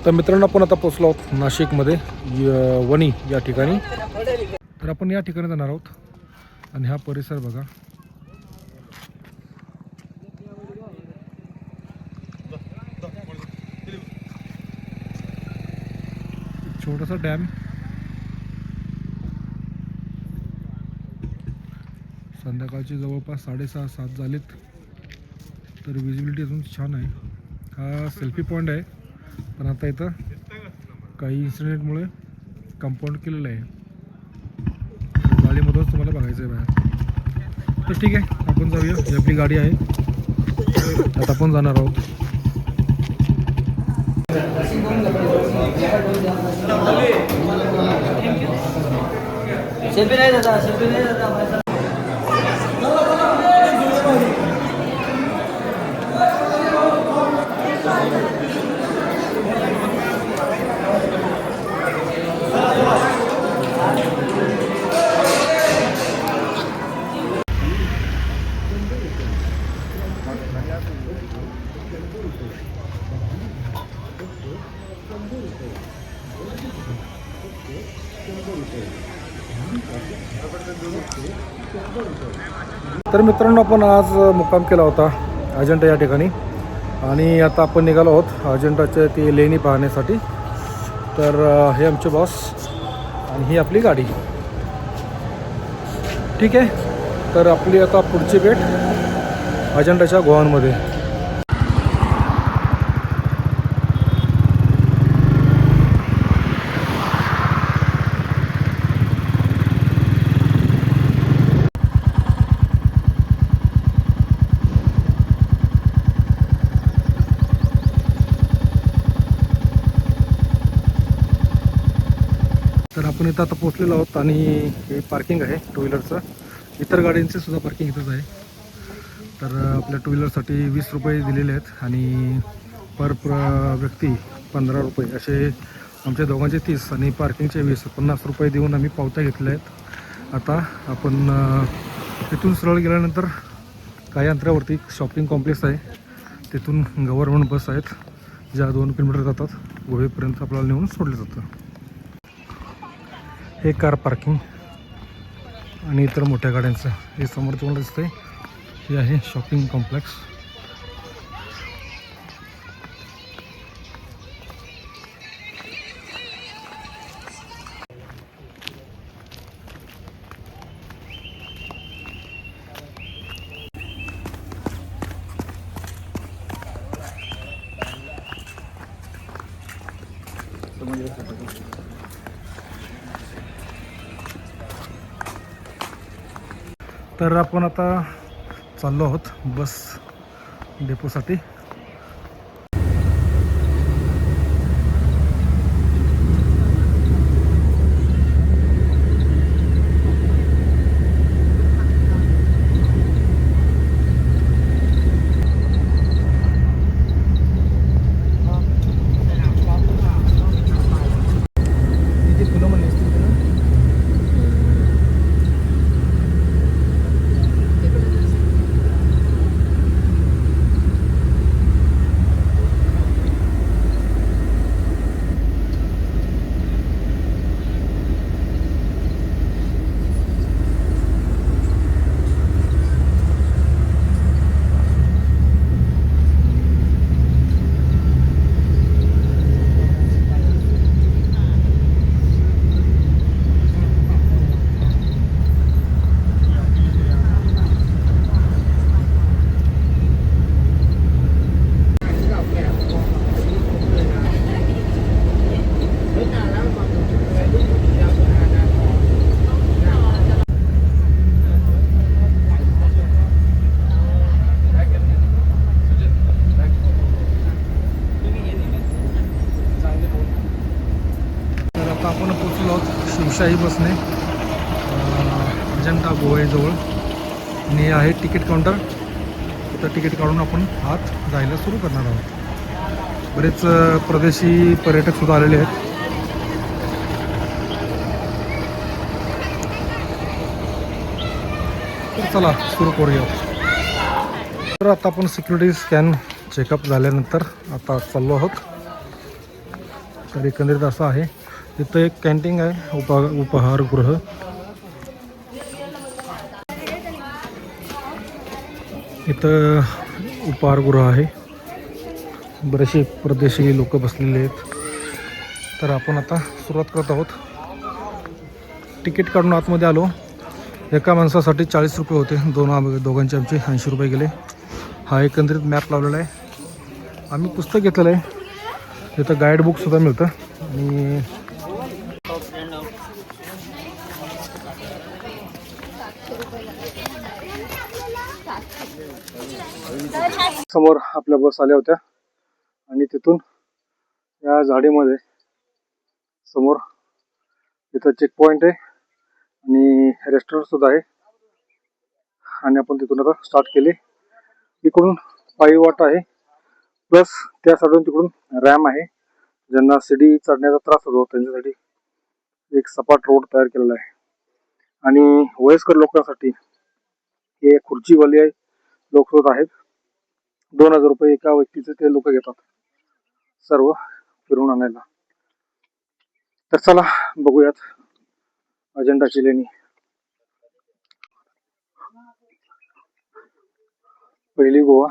तर मित्रांनो आपण आता पोचलो आहोत नाशिकमध्ये वणी या ठिकाणी. तर आपण या ठिकाणी जाणार आहोत आणि हा परिसर बघा. छोटासा डॅम, संध्याकाळची जवळपास 6:30-7 झालेत तर विजिबिलिटी अजून छान आहे. हा सेल्फी पॉईंट आहे पण आता इथं काही इन्सिडेंटमुळे कंपाऊंड केलेलं आहे. गाडीमधूनच तुम्हाला बघायचं आहे बाहेर. तर ठीक आहे, आपण जाऊया. ही आपली गाडी आहे, आता आपण जाणार आहोत. सेल्फी नाही दादा, सेल्फी नाही दादा. तर मित्रांनो आपण आज मुक्काम केला होता अजिंठा या ठिकाणी आणि आता आपण निघालो आहोत अजिंठाच्या ती लेणी पाहण्यासाठी. तर हे आमचे बॉस आणि ही आपली गाडी. ठीक आहे, तर आपली आता पुढची भेट अजिंठाच्या गुहांमध्ये. तर आपण इथं आता पोचलेलो आहोत आणि हे पार्किंग आहे टू व्हीलरचं. इतर गाड्यांचे सुद्धा पार्किंग इथंच आहे. तर आपल्या टू व्हीलरसाठी 20 रुपये दिलेले आहेत आणि पर व्यक्ती 15 रुपये असे आमच्या दोघांचे 30 आणि पार्किंगचे 20-50 रुपये देऊन आम्ही पावत्या घेतल्या आहेत. आता आपण इथून सरळ गेल्यानंतर काही अंतरावरती शॉपिंग कॉम्प्लेक्स आहे, तिथून गव्हर्नमेंट बस आहेत ज्या 2 किलोमीटर जातात. गोव्यापर्यंत आपल्याला नेऊन सोडलं जातं. हे कार पार्किंग आणि इतर मोठ्या गाड्यांचं हे समोर तुम्हाला दिसतंय. हे आहे शॉपिंग कॉम्प्लेक्स. तर आपण आता चाललो आहोत बस डेपोसाठी. आपण पोचलो आहोत शिवशाही बसने अजिंठा गोव्याजवळ आणि हे आहे तिकीट काउंटर. तर तिकीट काढून आपण आत जायला सुरू करणार आहोत. बरेच परदेशी पर्यटक सुद्धा आलेले आहेत. तर चला सुरू करूया. तर आता आपण सिक्युरिटी स्कॅन चेकअप झाल्यानंतर आता चाललो आहोत. तर एकंदरीत असं आहे. इथं एक कॅन्टीन आहे, उपहारगृह. इथं उपहारगृह आहे. बरेचसे परदेशी लोक बसलेले आहेत. तर आपण आता सुरुवात करत आहोत. तिकीट काढून आतमध्ये आलो. एका माणसासाठी 40 रुपये होते. दोघांचे आमचे 80 रुपये गेले. हा एकंदरीत मॅप लावलेला आहे. आम्ही पुस्तक घेतलेलं आहे. तिथं गाईड बुकसुद्धा मिळतं. आणि समोर आपल्या बस आल्या होत्या आणि तिथून या झाडीमध्ये समोर तिथं चेक पॉइंट आहे आणि रेस्टॉरंट सुद्धा आहे. आणि आपण तिथून आता स्टार्ट केली. इकडून पायी वाट आहे, प्लस त्या साईडून तिकडून रॅम आहे. ज्यांना सीडी चढण्याचा त्रास होतो त्यांच्यासाठी एक सपाट रोड तयार केलेला आहे. आणि वयस्कर लोकांसाठी हे खुर्चीवाले लोक सुद्धा आहेत. 2000 रुपये एका व्यक्तीचे ते लोक घेतात सर्व फिरून आणायला. तर चला बघूयात अजेंडाची लेणी. पहिली गोवा,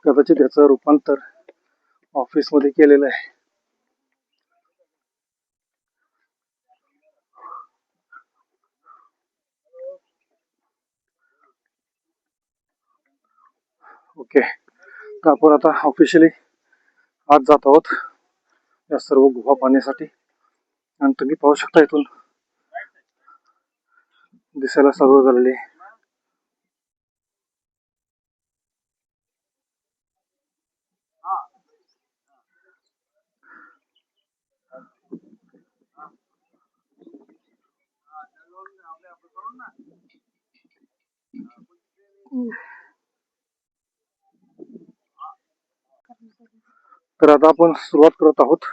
कदाचित याचं रूपांतर ऑफिस मध्ये केलेलं आहे. ओके, तर आपण आता ऑफिशियली आज जात आहोत या सर्व गुहा पाहण्यासाठी. आणि तुम्ही पाहू शकता इथून दिसायला सर्व झालेले. तर आता आपण सुरुवात करत आहोत.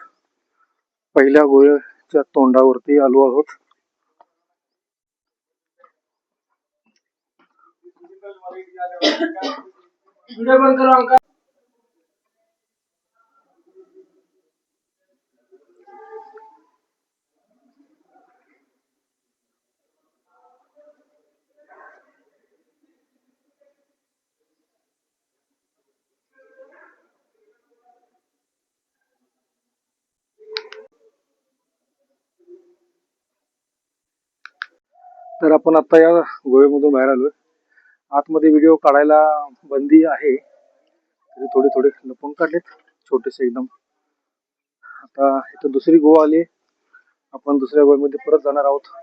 पहिल्या गोव्याच्या तोंडावरती आलो आहोत. तर आपण आता या गोव्यामधून बाहेर आलोय. आतमध्ये व्हिडिओ काढायला बंदी आहे, तरी थोडे थोडे लपून काढलेत, छोटेसे एकदम. आता इथं दुसरी गोवा आली. आपण दुसऱ्या गोव्यामध्ये परत जाणार आहोत.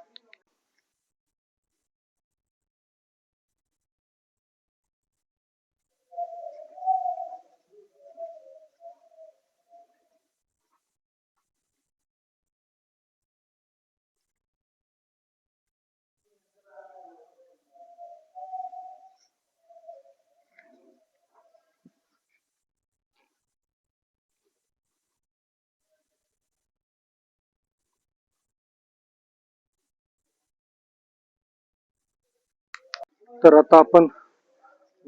तर आता आपण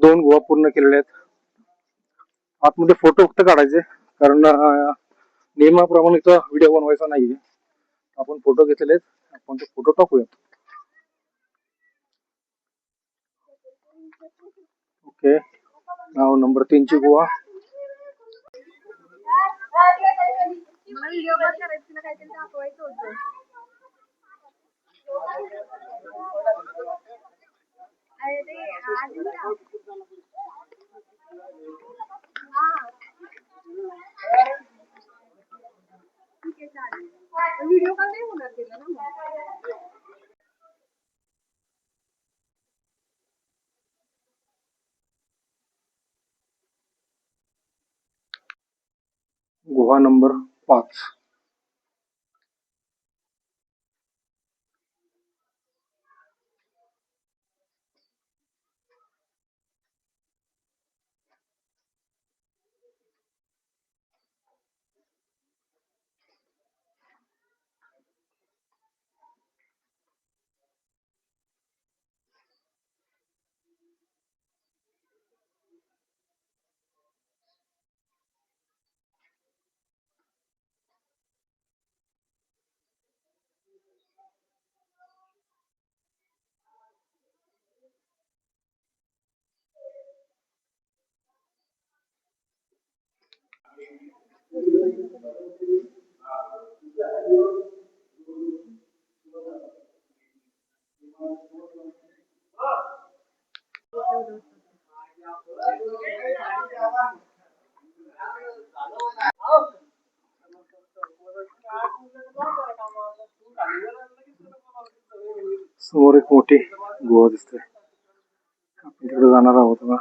2 गोवा पूर्ण केलेले आहेत. आतमध्ये फोटो फक्त काढायचे, कारण नियमाप्रमाणे इथं व्हिडिओ बनवायचा नाहीये. आपण फोटो घेतलेले आहेत, आपण ते फोटो टाकूयात. ओके, नाव नंबर 3 ची गोवा. मला व्हिडिओ कॉल करायचं ना, काहीतरी दाखवायचं होतं. अरे ते आधी ठीक आहे, चालेल. व्हिडिओ कॉल नाही होणार तिला ना मग. गुहा नंबर 5. समोर एक मोठी गुहा दिसते. आपण तिकडे जाणार आहोत ना.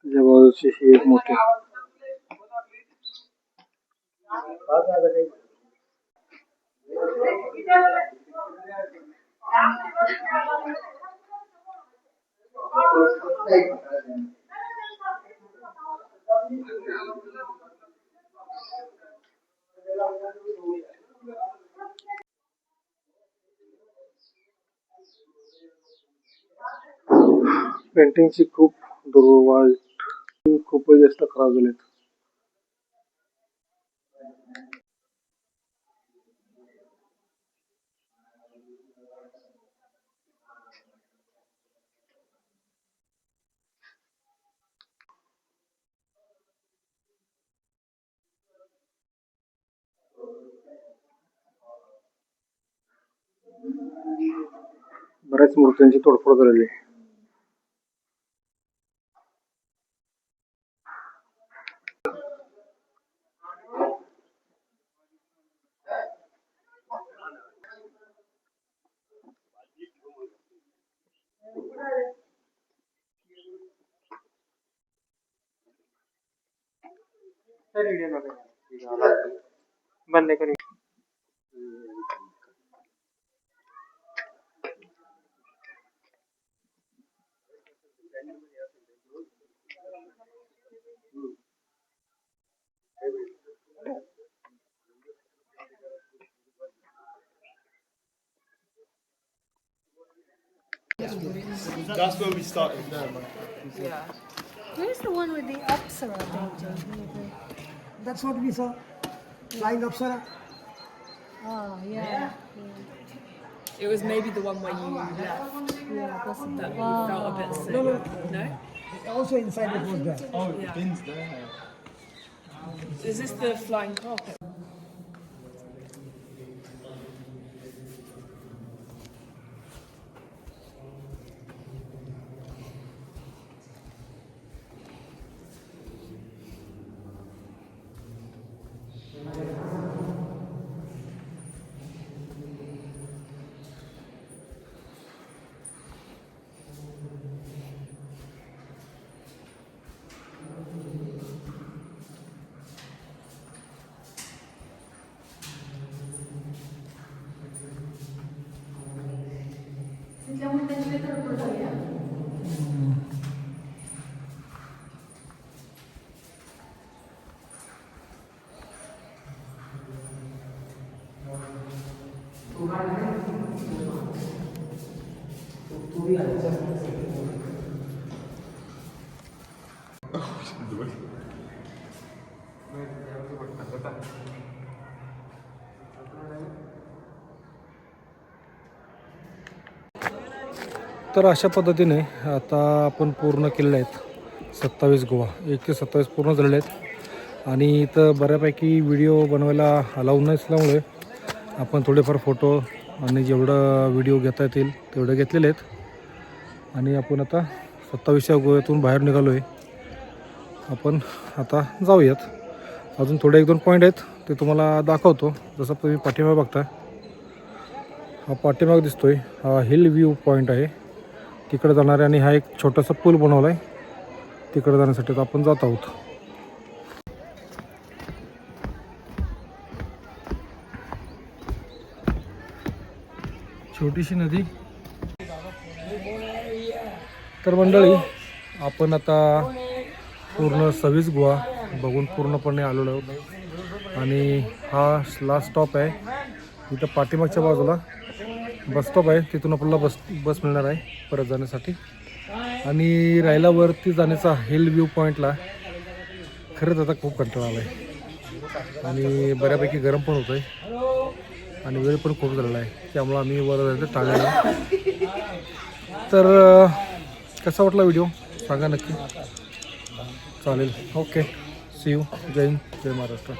त्याच्या बाजूची ही एक मोठी पेंटिंगची खूप दुर्वाईट खूपच जास्त खराब झालेत. बऱ्याच मूर्त्यांची तोडफोड झालेली आहे. बंद करी. That's where we started there, man. Where's the one with the Apsara painting? That's what we saw. Flying Apsara. Oh, yeah. It was maybe the one where you left Yeah, possibly. that you felt a bit sick. No, no. No? Also inside it was there. Oh, the bin's there. Is this the flying carpet? तर अशा पद्धतीने आता आपण पूर्ण केलेले आहेत 27 गुहा. 1 ते 27 पूर्ण झालेले आहेत. आणि इथं बऱ्यापैकी व्हिडिओ बनवायला अलाउ नसल्यामुळे आपण थोडेफार फोटो आणि जेवढं व्हिडिओ घेता येतील तेवढे घेतलेले आहेत. आणि आपण आता 27व्या गुहेतून बाहेर निघालो आहे. आपण आता जाऊयात. अजून थोडे 1-2 पॉईंट आहेत ते तुम्हाला दाखवतो. जसं तुम्ही पाठीमागे बघता, हा पाठीमाग दिसतोय, हा हिल व्ह्यू पॉईंट आहे. तिकडे जाणार आहे. आणि हा एक छोटासा पूल बनवला आहे तिकडे जाण्यासाठी. तर आपण जात आहोत. छोटीशी नदी. तर मंडळी, आपण आता पूर्ण 26 गुहा बघून पूर्णपणे आलेलो आहोत. आणि हा लास्ट स्टॉप आहे. इथं पाठीमागच्या बाजूला बस स्टॉप आहे. तिथून आपल्याला बस मिळणार आहे परत जाण्यासाठी. आणि रायला वरती जाण्याचा हिल व्ह्यू पॉईंटला खरंच आता खूप कंटाळा आला आहे. आणि बऱ्यापैकी गरम पण होतं आहे. आणि वेळ पण खूप झालेला आहे. त्यामुळं आम्ही वर जायचं टाळलेलं. तर कसा वाटला व्हिडिओ सांगा नक्की. चालेल. Okay, see you. जय हिंद, जय महाराष्ट्र.